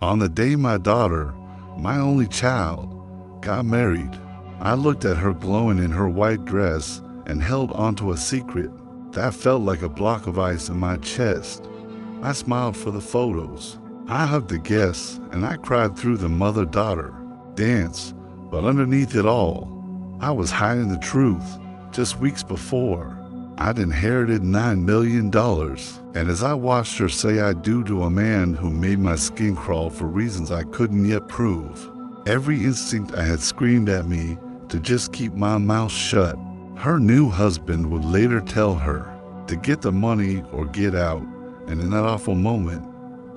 On the day my daughter, my only child, got married, I looked at her glowing in her white dress and held onto a secret that felt like a block of ice in my chest. I smiled for the photos. I hugged the guests and I cried through the mother-daughter dance, but underneath it all, I was hiding the truth. Just weeks before, I'd inherited $9 million, and as I watched her say I do to a man who made my skin crawl for reasons I couldn't yet prove, every instinct I had screamed at me to just keep my mouth shut. Her new husband would later tell her to get the money or get out, and in that awful moment,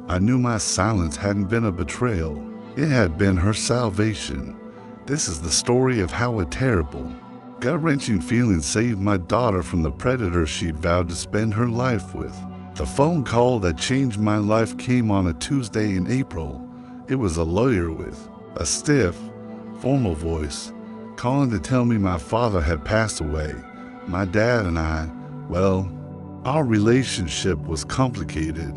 I knew my silence hadn't been a betrayal. It had been her salvation. This is the story of how a terrible, gut-wrenching feeling saved my daughter from the predator she'd vowed to spend her life with. The phone call that changed my life came on a Tuesday in April. It was a lawyer with a stiff, formal voice, calling to tell me my father had passed away. My dad and I, well, our relationship was complicated.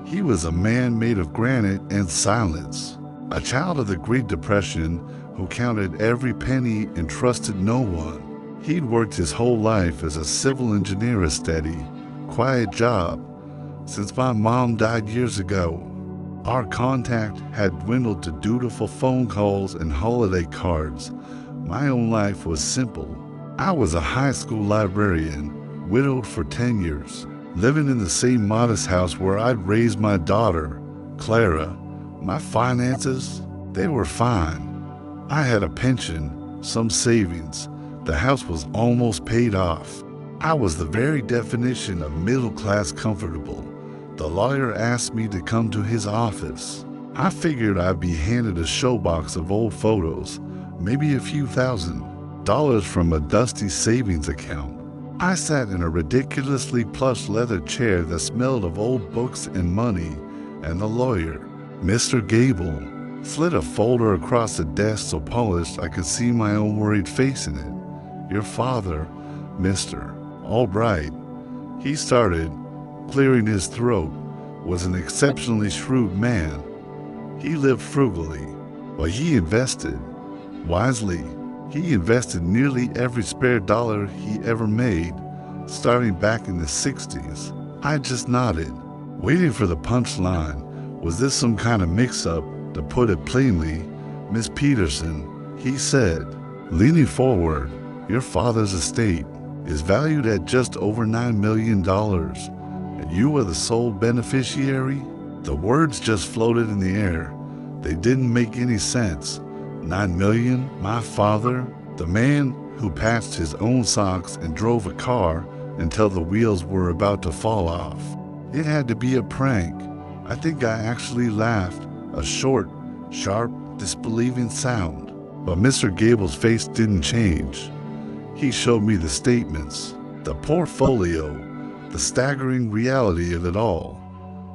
He was a man made of granite and silence, a child of the Great Depression who counted every penny and trusted no one. He'd worked his whole life as a civil engineer, a steady, quiet job. Since my mom died years ago, our contact had dwindled to dutiful phone calls and holiday cards. My own life was simple. I was a high school librarian, widowed for 10 years, living in the same modest house where I'd raised my daughter, Clara. My finances, they were fine. I had a pension, some savings. The house was almost paid off. I was the very definition of middle-class comfortable. The lawyer asked me to come to his office. I figured I'd be handed a showbox of old photos, maybe a few $1,000 from a dusty savings account. I sat in a ridiculously plush leather chair that smelled of old books and money, and the lawyer, Mr. Gable, slid a folder across the desk so polished I could see my own worried face in it. Your father, Mr. Albright, he started, clearing his throat, was an exceptionally shrewd man. He lived frugally, but he invested wisely. He invested nearly every spare dollar he ever made, starting back in the 60s. I just nodded, waiting for the punchline. Was this some kind of mix-up? To put it plainly, Miss Peterson, he said, leaning forward, your father's estate is valued at just over $9 million, and you are the sole beneficiary? The words just floated in the air. They didn't make any sense. $9 million? My father? The man who patched his own socks and drove a car until the wheels were about to fall off. It had to be a prank. I think I actually laughed, a short, sharp, disbelieving sound. But Mr. Gable's face didn't change. He showed me the statements, the portfolio, the staggering reality of it all.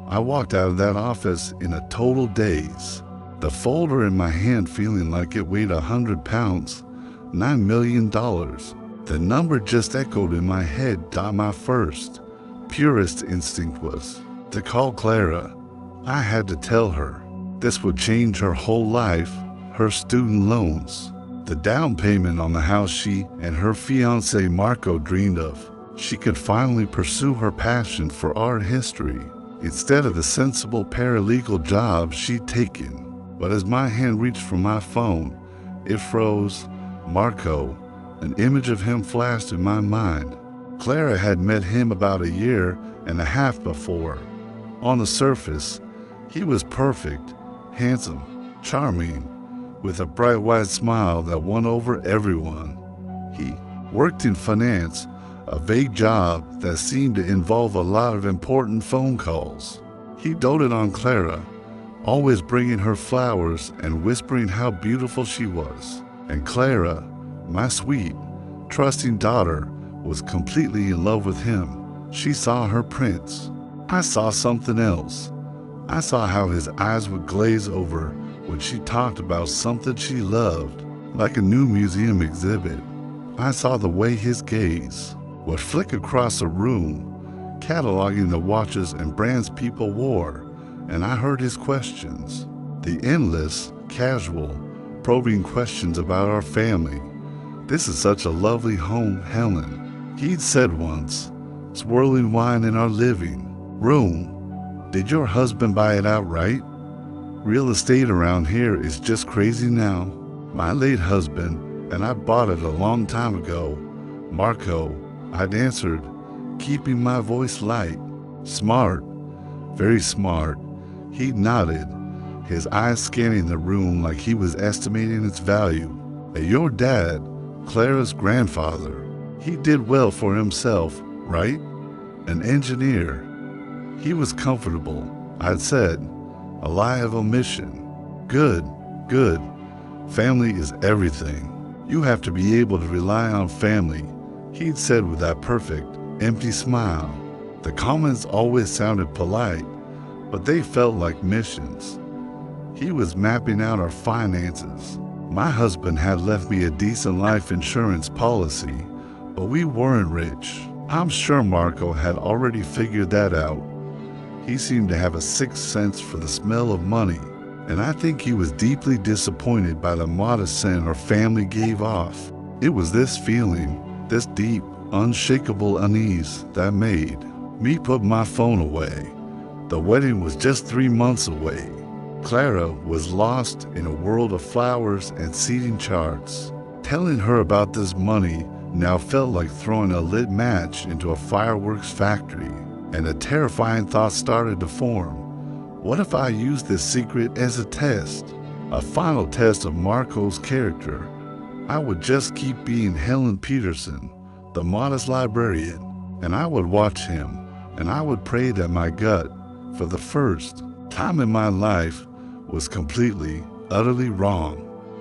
I walked out of that office in a total daze, the folder in my hand feeling like it weighed 100 pounds, $9 million. The number just echoed in my head. My first, purest instinct was to call Clara. I had to tell her. This would change her whole life, her student loans, the down payment on the house she and her fiancé Marco dreamed of. She could finally pursue her passion for art history instead of the sensible paralegal job she'd taken. But as my hand reached for my phone, it froze. Marco, an image of him flashed in my mind. Clara had met him about a year and a half before. On the surface, he was perfect, handsome, charming, with a bright white smile that won over everyone. He worked in finance, a vague job that seemed to involve a lot of important phone calls. He doted on Clara, always bringing her flowers and whispering how beautiful she was. And Clara, my sweet, trusting daughter, was completely in love with him. She saw her prince. I saw something else. I saw how his eyes would glaze over when she talked about something she loved, like a new museum exhibit. I saw the way his gaze would flick across a room, cataloging the watches and brands people wore, and I heard his questions. The endless, casual, probing questions about our family. "This is such a lovely home, Helen," he'd said once, swirling wine in our living room. "Did your husband buy it outright? Real estate around here is just crazy now." "My late husband and I bought it a long time ago, Marco," I'd answered, keeping my voice light. "Smart, very smart." He nodded, his eyes scanning the room like he was estimating its value. "Your dad, Clara's grandfather, he did well for himself, right? An engineer." "He was comfortable," I'd said, a lie of omission. Good. Family is everything. You have to be able to rely on family," he'd said with that perfect, empty smile. The comments always sounded polite, but they felt like missions. He was mapping out our finances. My husband had left me a decent life insurance policy, but we weren't rich. I'm sure Marco had already figured that out. He seemed to have a sixth sense for the smell of money, and I think he was deeply disappointed by the modest scent our family gave off. It was this feeling, this deep, unshakable unease, that made me put my phone away. The wedding was just 3 months away. Clara was lost in a world of flowers and seating charts. Telling her about this money now felt like throwing a lit match into a fireworks factory, and a terrifying thought started to form. What if I used this secret as a test? A final test of Marco's character. I would just keep being Helen Peterson, the modest librarian, and I would watch him, and I would pray that my gut, for the first time in my life, was completely, utterly wrong.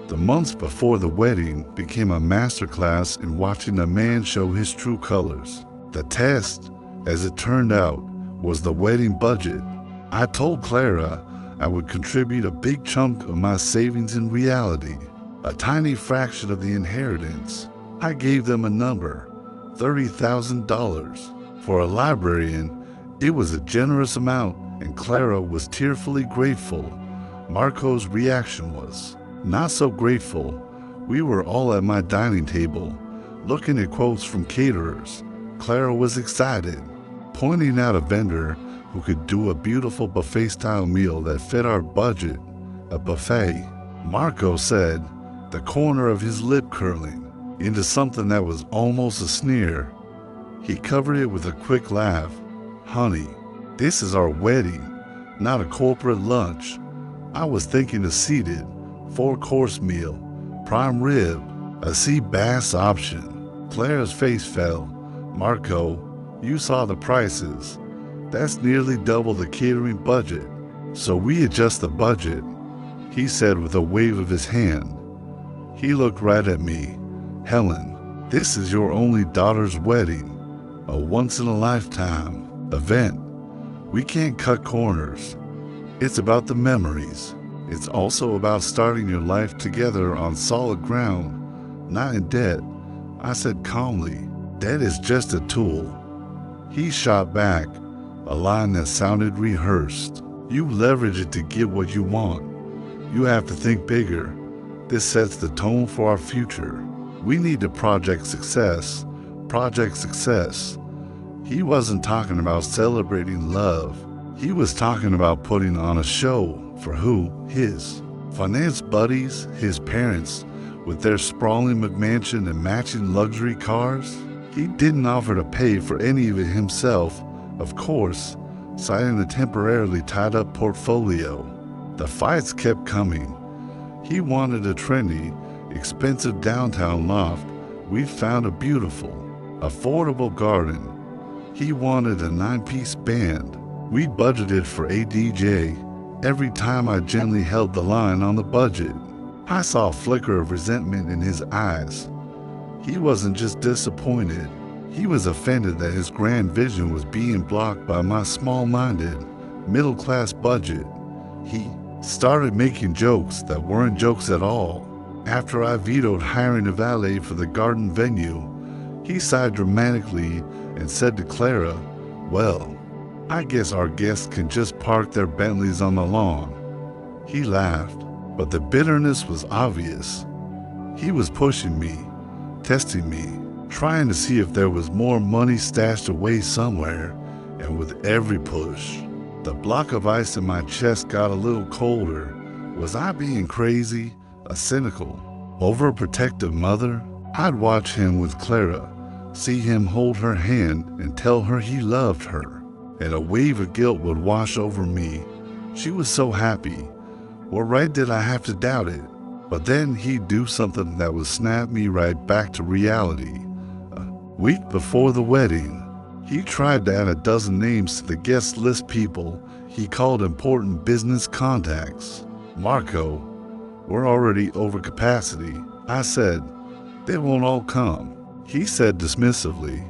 The months before the wedding became a masterclass in watching a man show his true colors. The test, as it turned out, was the wedding budget. I told Clara I would contribute a big chunk of my savings in reality, a tiny fraction of the inheritance. I gave them a number, $30,000. For a librarian, it was a generous amount, and Clara was tearfully grateful. Marco's reaction was not so grateful. We were all at my dining table, looking at quotes from caterers. Clara was excited, pointing out a vendor who could do a beautiful buffet-style meal that fit our budget, a buffet. Marco said, the corner of his lip curling into something that was almost a sneer. He covered it with a quick laugh. "Honey, this is our wedding, not a corporate lunch. I was thinking a seated, 4-course meal, prime rib, a sea bass option." Clara's face fell. "Marco, you saw the prices. That's nearly double the catering budget. So we adjust the budget," he said with a wave of his hand. He looked right at me. "Helen, this is your only daughter's wedding, a once-in-a-lifetime event. We can't cut corners. It's about the memories. It's also about starting your life together on solid ground, not in debt," I said calmly. "Debt is just a tool." He shot back, a line that sounded rehearsed. "You leverage it to get what you want. You have to think bigger. This sets the tone for our future. We need to project success. He wasn't talking about celebrating love. He was talking about putting on a show for who? His finance buddies, his parents, with their sprawling McMansion and matching luxury cars. He didn't offer to pay for any of it himself, of course, citing a temporarily tied-up portfolio. The fights kept coming. He wanted a trendy, expensive downtown loft. We found a beautiful, affordable garden. He wanted a 9-piece band. We budgeted for a DJ. Every time I gently held the line on the budget, I saw a flicker of resentment in his eyes. He wasn't just disappointed. He was offended that his grand vision was being blocked by my small-minded, middle-class budget. He started making jokes that weren't jokes at all. After I vetoed hiring a valet for the garden venue, he sighed dramatically and said to Clara, "Well, I guess our guests can just park their Bentleys on the lawn." He laughed, but the bitterness was obvious. He was pushing me, testing me, trying to see if there was more money stashed away somewhere, and with every push, the block of ice in my chest got a little colder. Was I being crazy, a cynical, overprotective mother? I'd watch him with Clara, see him hold her hand and tell her he loved her, and a wave of guilt would wash over me. She was so happy. What right did I have to doubt it? But then he'd do something that would snap me right back to reality. A week before the wedding, he tried to add a dozen names to the guest list, people he called important business contacts. Marco, we're already over capacity. I said, they won't all come. He said dismissively,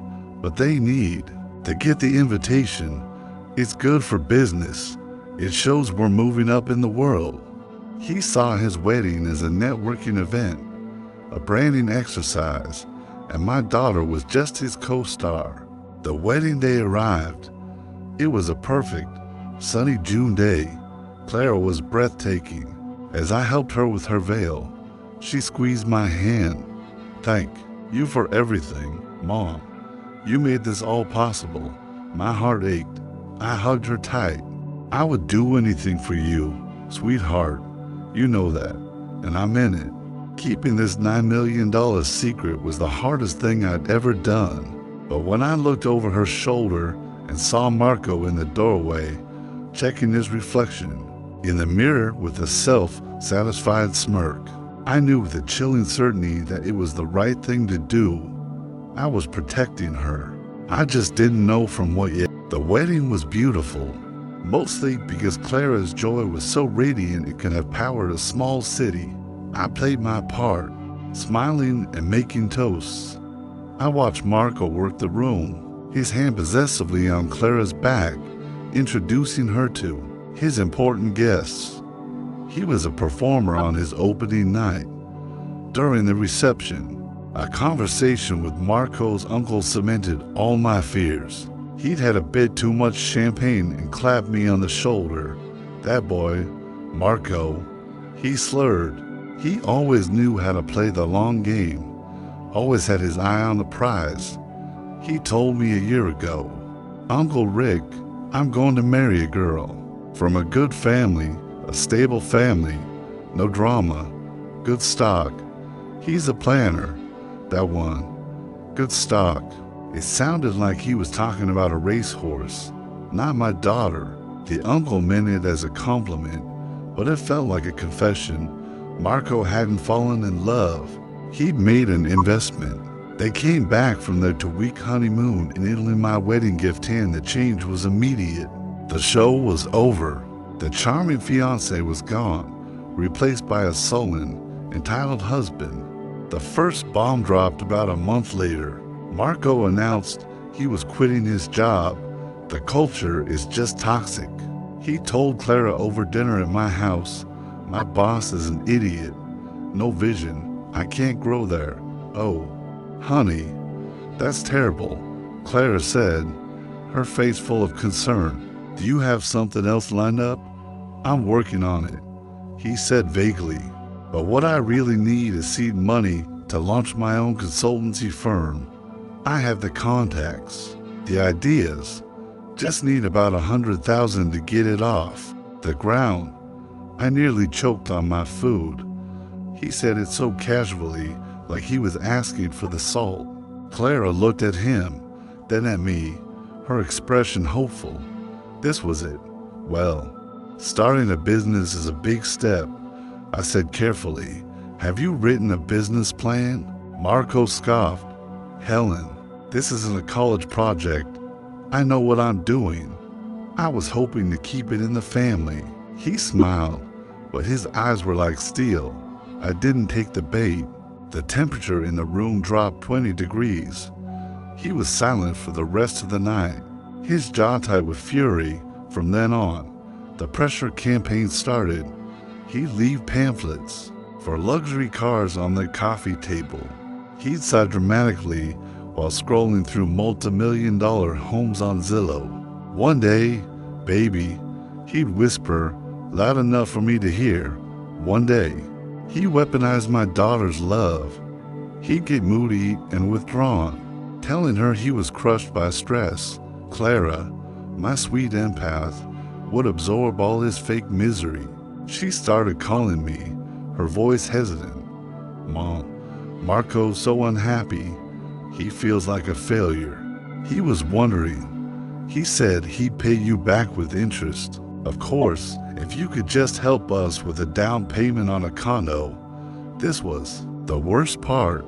but they need to get the invitation. It's good for business. It shows we're moving up in the world. He saw his wedding as a networking event, a branding exercise, and my daughter was just his co-star. The wedding day arrived. It was a perfect, sunny June day. Clara was breathtaking. As I helped her with her veil, she squeezed my hand. Thank you for everything, Mom. You made this all possible. My heart ached. I hugged her tight. I would do anything for you, sweetheart. You know that, and I meant it. Keeping this $9 million secret was the hardest thing I'd ever done. But when I looked over her shoulder and saw Marco in the doorway, checking his reflection in the mirror with a self-satisfied smirk, I knew with a chilling certainty that it was the right thing to do. I was protecting her. I just didn't know from what yet. The wedding was beautiful, mostly because Clara's joy was so radiant it could have powered a small city. I played my part, smiling and making toasts. I watched Marco work the room, his hand possessively on Clara's back, introducing her to his important guests. He was a performer on his opening night. During the reception, a conversation with Marco's uncle cemented all my fears. He'd had a bit too much champagne and clapped me on the shoulder. That boy, Marco, he slurred. He always knew how to play the long game, always had his eye on the prize. He told me a year ago, Uncle Rick, I'm going to marry a girl from a good family, a stable family, no drama, good stock. He's a planner, that one, good stock. It sounded like he was talking about a racehorse, not my daughter. The uncle meant it as a compliment, but it felt like a confession. Marco hadn't fallen in love. He'd made an investment. They came back from their 2-week honeymoon, and in my wedding gift hand, the change was immediate. The show was over. The charming fiancé was gone, replaced by a sullen, entitled husband. The first bomb dropped about a month later. Marco announced he was quitting his job. The culture is just toxic. He told Clara over dinner at my house, my boss is an idiot. No vision. I can't grow there. Oh, honey, that's terrible, Clara said, her face full of concern. Do you have something else lined up? I'm working on it, he said vaguely. But what I really need is seed money to launch my own consultancy firm. I have the contacts, the ideas, just need about $100,000 to get it off the ground. I nearly choked on my food. He said it so casually, like he was asking for the salt. Clara looked at him, then at me, her expression hopeful. This was it. Well, starting a business is a big step, I said carefully. Have you written a business plan? Marco scoffed. Helen, this isn't a college project. I know what I'm doing. I was hoping to keep it in the family. He smiled, but his eyes were like steel. I didn't take the bait. The temperature in the room dropped 20 degrees. He was silent for the rest of the night, his jaw tight with fury. From then on, the pressure campaign started. He'd leave pamphlets for luxury cars on the coffee table. He'd sigh dramatically while scrolling through multi-million-dollar homes on Zillow. One day, baby, he'd whisper, loud enough for me to hear. One day, he weaponized my daughter's love. He'd get moody and withdrawn, telling her he was crushed by stress. Clara, my sweet empath, would absorb all his fake misery. She started calling me, her voice hesitant. Mom, Marco's so unhappy. He feels like a failure. He was wondering. He said he'd pay you back with interest. Of course, if you could just help us with a down payment on a condo. This was the worst part.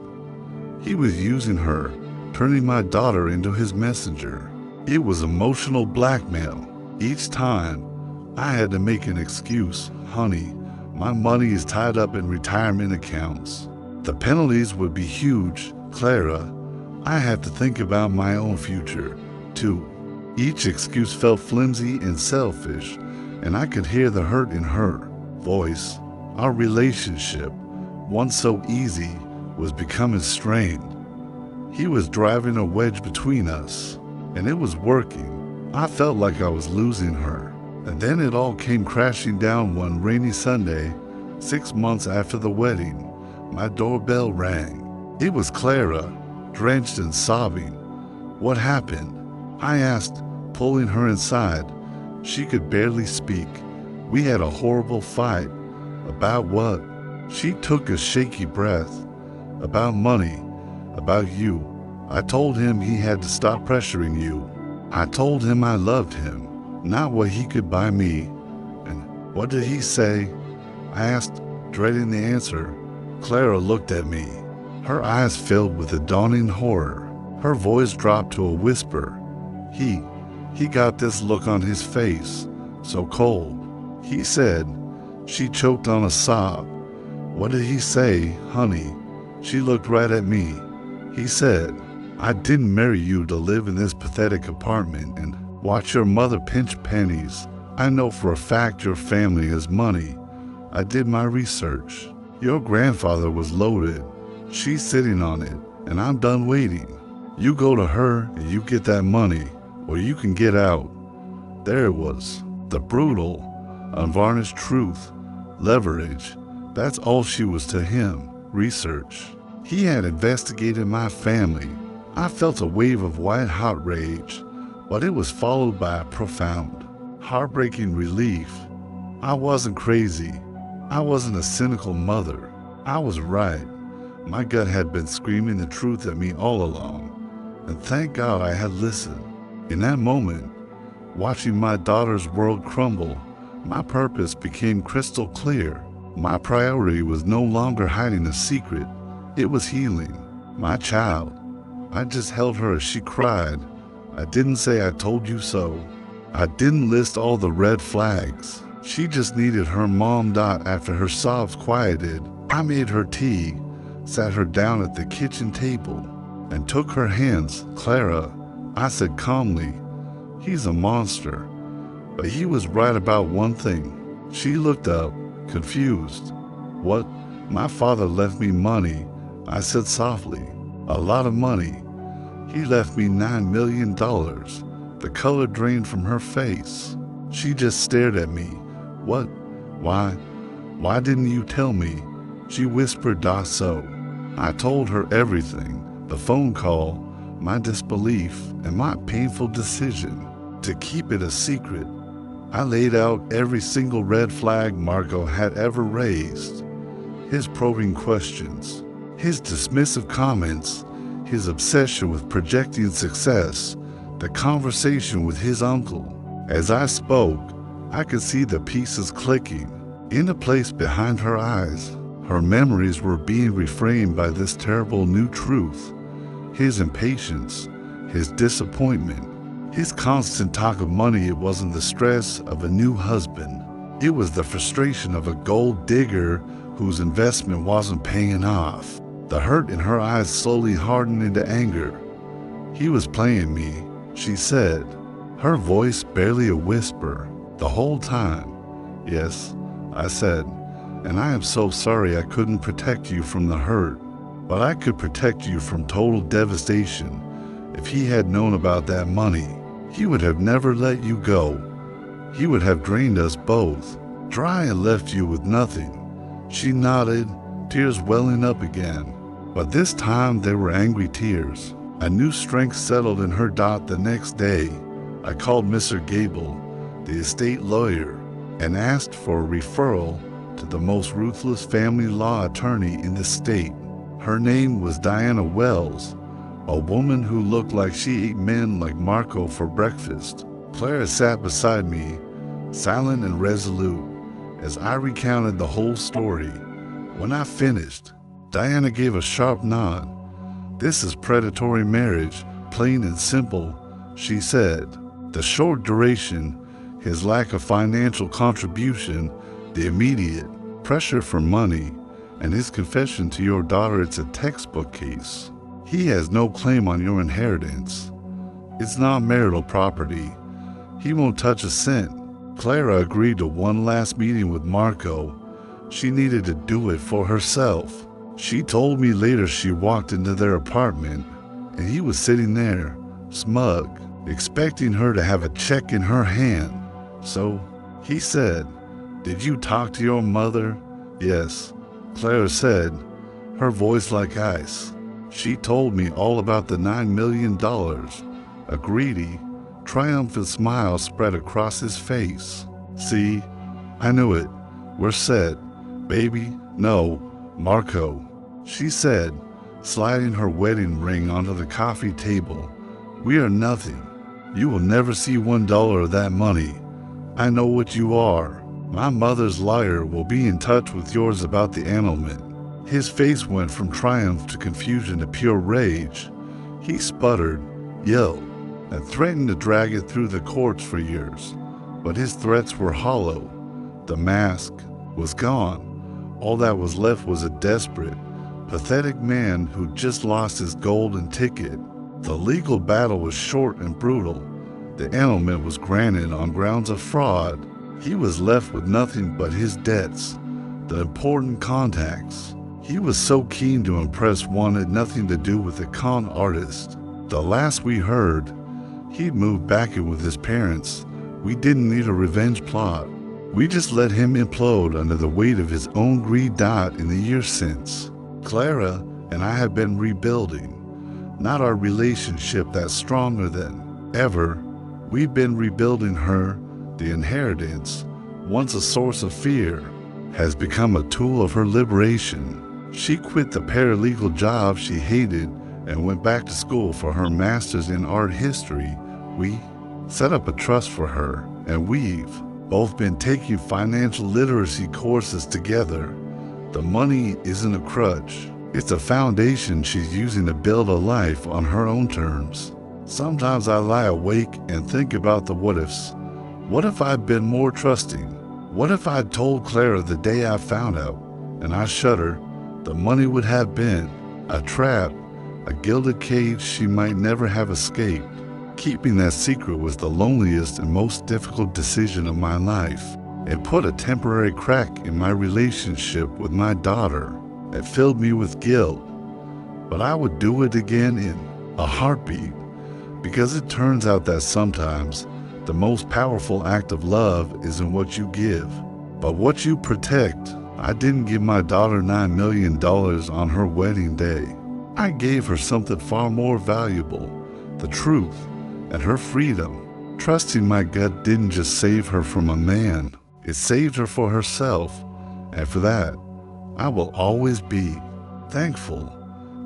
He was using her, turning my daughter into his messenger. It was emotional blackmail. Each time, I had to make an excuse. Honey, my money is tied up in retirement accounts. The penalties would be huge. Clara, I have to think about my own future, too. Each excuse felt flimsy and selfish, and I could hear the hurt in her voice. Our relationship, once so easy, was becoming strained. He was driving a wedge between us, and it was working. I felt like I was losing her. And then it all came crashing down one rainy Sunday, 6 months after the wedding. My doorbell rang. It was Clara, drenched and sobbing. What happened? I asked, pulling her inside. She could barely speak. We had a horrible fight. About what? She took a shaky breath. About money. About you. I told him he had to stop pressuring you. I told him I loved him, not what he could buy me. And what did he say? I asked, dreading the answer. Clara looked at me, her eyes filled with a dawning horror. Her voice dropped to a whisper. He got this look on his face, so cold. He said. She choked on a sob. What did he say, honey? She looked right at me. He said, I didn't marry you to live in this pathetic apartment and watch your mother pinch pennies. I know for a fact your family has money. I did my research. Your grandfather was loaded. She's sitting on it, and I'm done waiting. You go to her and you get that money, or you can get out. There it was, the brutal, unvarnished truth. Leverage. That's all she was to him. Research. He had investigated my family. I felt a wave of white-hot rage, but it was followed by a profound, heartbreaking relief. I wasn't crazy. I wasn't a cynical mother. I was right. My gut had been screaming the truth at me all along, and thank God I had listened. In that moment, watching my daughter's world crumble, my purpose became crystal clear. My priority was no longer hiding a secret. It was healing. My child. I just held her as she cried. I didn't say I told you so. I didn't list all the red flags. She just needed her mom. After her sobs quieted, I made her tea, sat her down at the kitchen table, and took her hands. Clara, I said calmly, he's a monster. But he was right about one thing. She looked up, confused. What? My father left me money, I said softly. A lot of money. He left me $9 million. The color drained from her face. She just stared at me. What? Why didn't you tell me? She whispered, so. I told her everything. The phone call, my disbelief, and my painful decision to keep it a secret. I laid out every single red flag Marco had ever raised. His probing questions, his dismissive comments, his obsession with projecting success, the conversation with his uncle. As I spoke, I could see the pieces clicking into place behind her eyes. Her memories were being reframed by this terrible new truth. His impatience, his disappointment, his constant talk of money. It wasn't the stress of a new husband. It was the frustration of a gold digger whose investment wasn't paying off. The hurt in her eyes slowly hardened into anger. He was playing me, she said, her voice barely a whisper. The whole time. Yes, I said, and I am so sorry I couldn't protect you from the hurt. But I could protect you from total devastation. If he had known about that money, he would have never let you go. He would have drained us both. dry and left you with nothing. She nodded, tears welling up again. But this time they were angry tears. A new strength settled in her. The next day, I called Mr. Gable, the estate lawyer, and asked for a referral to the most ruthless family law attorney in the state. Her name was Diana Wells, a woman who looked like she ate men like Marco for breakfast. Clara sat beside me, silent and resolute, as I recounted the whole story. When I finished, Diana gave a sharp nod. "This is predatory marriage, plain and simple," she said. "The short duration, his lack of financial contribution, the immediate pressure for money, and his confession to your daughter, it's a textbook case. He has no claim on your inheritance. It's not marital property. He won't touch a cent." Clara agreed to one last meeting with Marco. She needed to do it for herself. She told me later she walked into their apartment and he was sitting there, smug, expecting her to have a check in her hand. So he said, "Did you talk to your mother?" "Yes," Clara said, her voice like ice. "She told me all about the $9 million. A greedy, triumphant smile spread across his face. "See, I knew it. We're set, baby." "No, Marco," she said, sliding her wedding ring onto the coffee table. "We are nothing. You will never see $1 of that money. I know what you are. My mother's lawyer will be in touch with yours about the annulment." His face went from triumph to confusion to pure rage. He sputtered, yelled, and threatened to drag it through the courts for years. But his threats were hollow. The mask was gone. All that was left was a desperate, pathetic man who just lost his golden ticket. The legal battle was short and brutal. The annulment was granted on grounds of fraud. He was left with nothing but his debts, the important contacts. He was so keen to impress, wanted nothing to do with the con artist. The last we heard, he'd moved back in with his parents. We didn't need a revenge plot. We just let him implode under the weight of his own greed. In the years since, Clara and I have been rebuilding. Not our relationship that's stronger than ever. We've been rebuilding her. The inheritance, once a source of fear, has become a tool of her liberation. She quit the paralegal job she hated and went back to school for her master's in art history. We set up a trust for her, and we've both been taking financial literacy courses together. The money isn't a crutch. It's a foundation she's using to build a life on her own terms. Sometimes I lie awake and think about the what ifs. What if I'd been more trusting? What if I'd told Clara the day I found out, and I shudder, the money would have been a trap, a gilded cage she might never have escaped. Keeping that secret was the loneliest and most difficult decision of my life. It put a temporary crack in my relationship with my daughter. It filled me with guilt. But I would do it again in a heartbeat, because it turns out that sometimes the most powerful act of love isn't what you give, but what you protect. I didn't give my daughter $9 million on her wedding day. I gave her something far more valuable, the truth and her freedom. Trusting my gut didn't just save her from a man, it saved her for herself, and for that, I will always be thankful.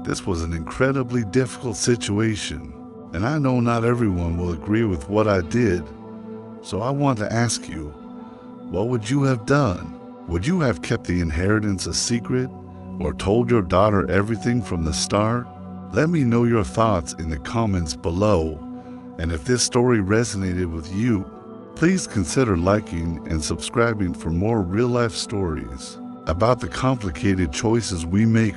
This was an incredibly difficult situation, and I know not everyone will agree with what I did. So I want to ask you, what would you have done? Would you have kept the inheritance a secret, or told your daughter everything from the start? Let me know your thoughts in the comments below. And if this story resonated with you, please consider liking and subscribing for more real-life stories about the complicated choices we make